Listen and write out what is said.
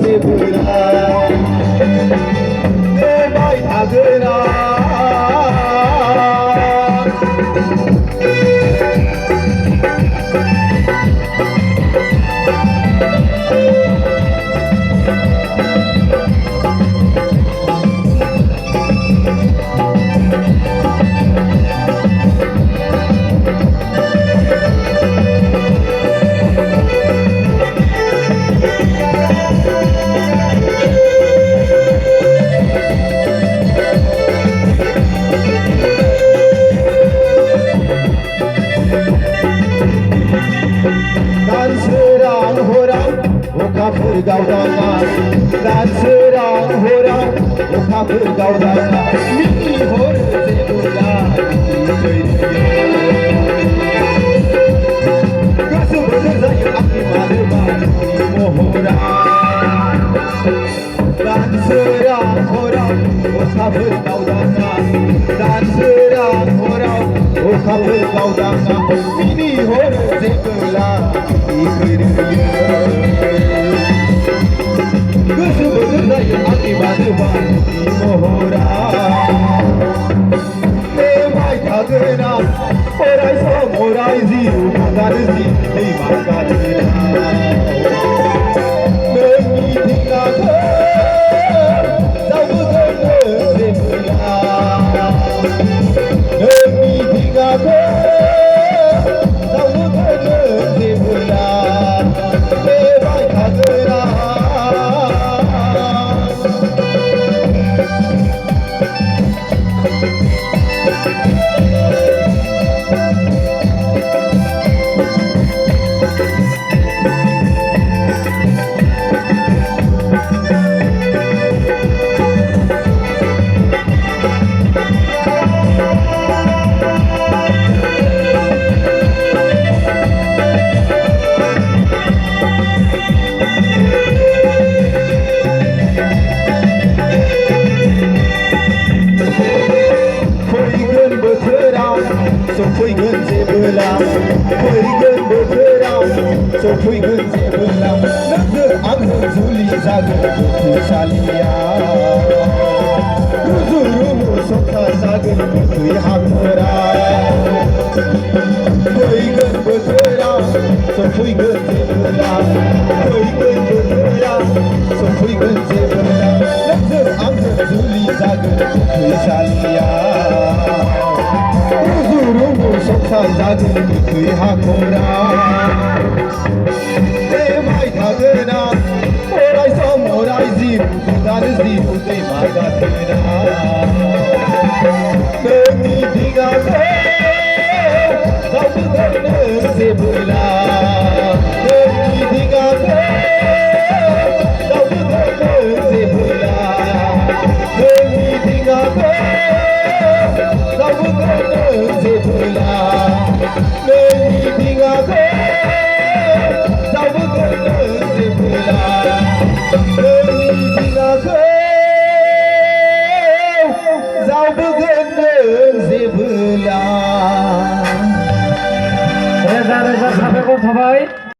जेबोला नेबाय थागोन अखाफोर गावदाङा दान सोरां हराव अखाफोर गावदाङा मिनिहर जेबोला गोसो बोथोर जायो आंनि मानोबानि महरा दान सोरां हराव अखाफोर गावदाङा दान सोरां हराव अखाफोर गावदाङा मिनिहर जेबोला गोसो बोथोर जायो आंनि मानोबानि महरा नेबाय थागोन अराय सम अराय जिउ गाज्रि दैमा गाथोनाव नोंनि दिङाखौ जावबोगोन जेबोला नोंनि दिङाखौ जावबोगोन जेबोला नेबाय थागोन सफैगोन जेबोला फैगोन बोथोराव सफैगोन जेबोला नोंजों आंजों जुलि जागोन गोथैसालियाव रुजु रुमु संसार जागोन गोथै हाखराव फैगोन बोथोराव सफैगोन जेबोला फैगोन बोथोराव सफैगोन जेबोला नोंजों आंजों जुलि जागोन गोथैसालियाव संसार जागोन गोथै हाखराव नेबाय थागोन अराय सम अराय जिउ गाज्रि दैमा गाथोनाव नोंनि दिङाखौ जावबोगोन जेबोला नोंनि दिङाखौ जावबोगोन जेबोला नोंनि दिङाखौ जावबोगोन जेबोला नोंनि दिङाखौ जावबोगोन जेबोला नोंनि दिङाखौ जावबोगोन जेबोला रोजा रोजा साबायखर थाबाय।